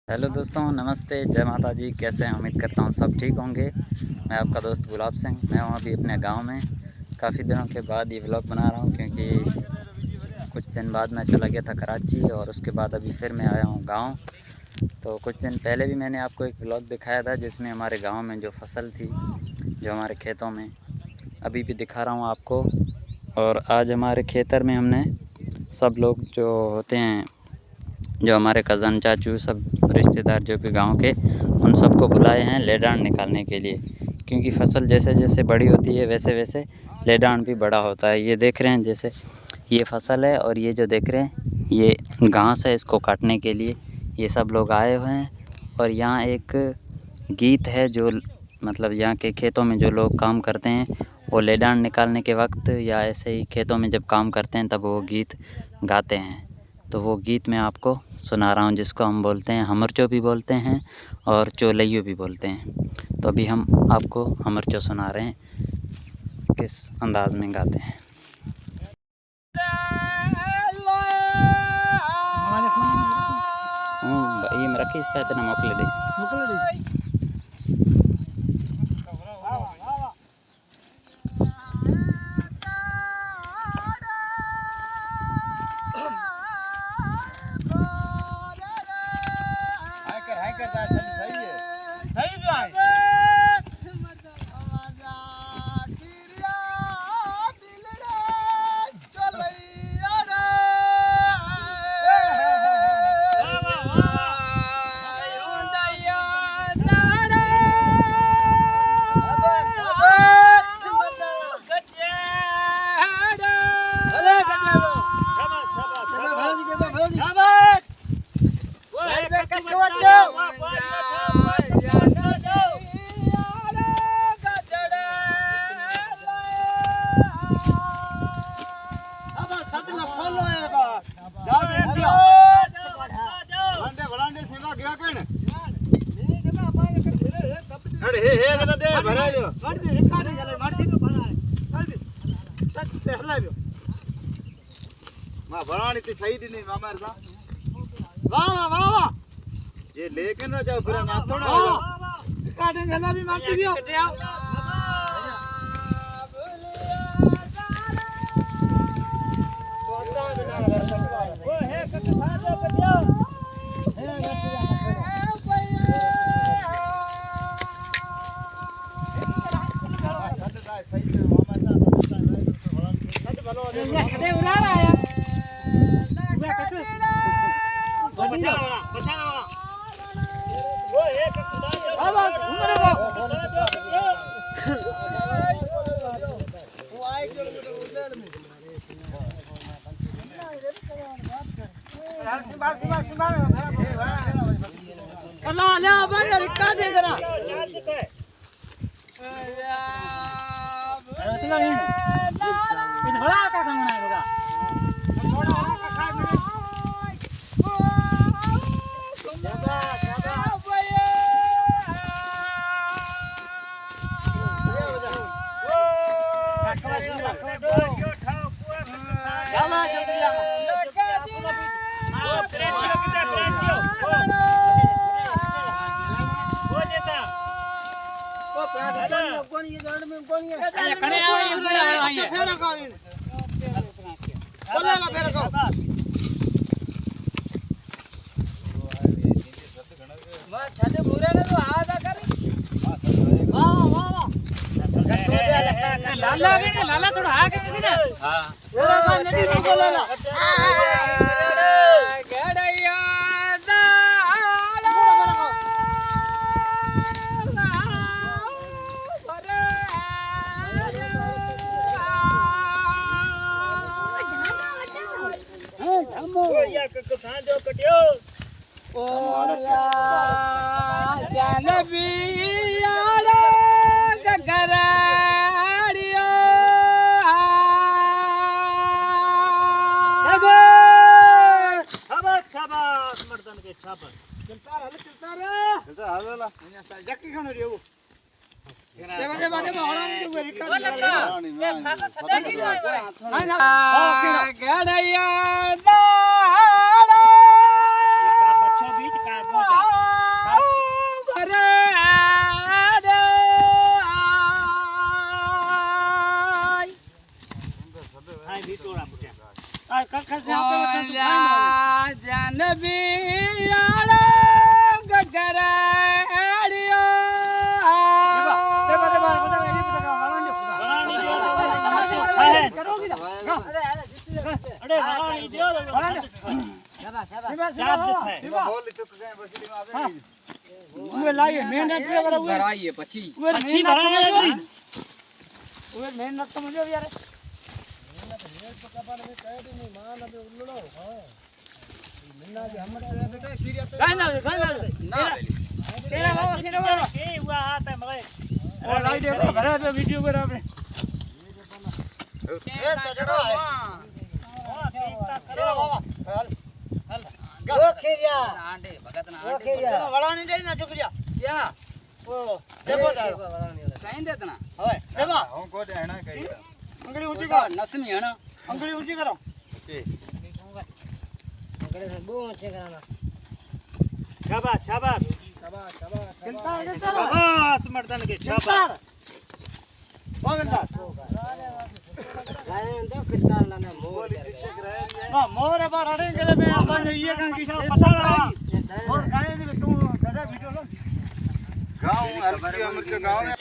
Hello दोस्तों, नमस्ते, जय माता जी। कैसे हैं? उम्मीद करता हूँ सब ठीक होंगे। मैं आपका दोस्त गुलाब सिंह। मैं हूँ अभी अपने गांव में। काफ़ी दिनों के बाद ये व्लॉग बना रहा हूँ क्योंकि कुछ दिन बाद मैं चला गया था कराची और उसके बाद अभी फिर मैं आया हूँ गांव। तो कुछ दिन पहले भी मैंने आपको एक व्लॉग दिखाया था जिसमें हमारे गाँव में जो फसल थी, जो हमारे खेतों में, अभी भी दिखा रहा हूँ आपको। और आज हमारे खेतर में हमने सब लोग जो होते हैं, जो हमारे कज़न, चाचू, सब रिश्तेदार जो भी गांव के, उन सबको बुलाए हैं लेडान निकालने के लिए। क्योंकि फसल जैसे जैसे बड़ी होती है वैसे वैसे लेडान भी बड़ा होता है। ये देख रहे हैं, जैसे ये फसल है और ये जो देख रहे हैं ये घास है, इसको काटने के लिए ये सब लोग आए हुए हैं। और यहाँ एक गीत है जो मतलब यहाँ के खेतों में जो लोग काम करते हैं वो लेडान निकालने के वक्त या ऐसे ही खेतों में जब काम करते हैं तब वो गीत गाते हैं। तो वो गीत मैं आपको सुना रहा हूँ, जिसको हम बोलते हैं हमरचो भी बोलते हैं और चोलैयो भी बोलते हैं। तो अभी हम आपको हमरचो सुना रहे हैं, किस अंदाज में गाते हैं। ये में रखी इस पे इतना मोकले दिस बनानी थी सही नहीं मामा सा वाह वाह वाह वाह ये लेके ना जाओ फिर ना थोड़ा काटे गला भी मारती दियो वो है कट खा दो कटियो लाला थोड़ा आगे ना हां नदी में बोला गड़ैया सांजो कटियो ओ जानवी यारा गगराड़ियो शाबाश मर्दन के शाबाश चलता रे जक्की खानो रे वो बारे बारे में होना नहीं हुए रिकॉर्ड ये खासा छदा की नहीं ना गड़ैया नाड़ा का पछो बीच का गोजा बड़े वाणी दियो बोल चुक गए बसली में आवे उए लाइए मेहनत दियो बरा उए कराइए पची पची भराए उए मेहनत तो मुझे यार मेहनत तो कपाल में कह दी नहीं मान अबे उल्लड़ो हां मिन्ना जी हम बेटा सीरियस गाना ना तेरा बाबा के हुआ हाथ है मगे और लाई दे भरा पे वीडियो कर आपने ए चढ़ो है हां करो बाबा हल ओ खेरिया आंडे भगत ना आंडे वड़ा नहीं जाई ना चुकरिया क्या ओ देखो कहीं देतना होय देवा हम को देना कहीं अंगली ऊंची करो नसमी है ना अंगली ऊंची करो ओके अंगली से बो ऊंची कराना शाबाश शाबाश शाबाश शाबाश मर्दन के शाबाश मोर बार अड़े करे मैं अपन ये कहां की पता मोर गाने दे तू गधा वीडियो लो गांव हर गांव में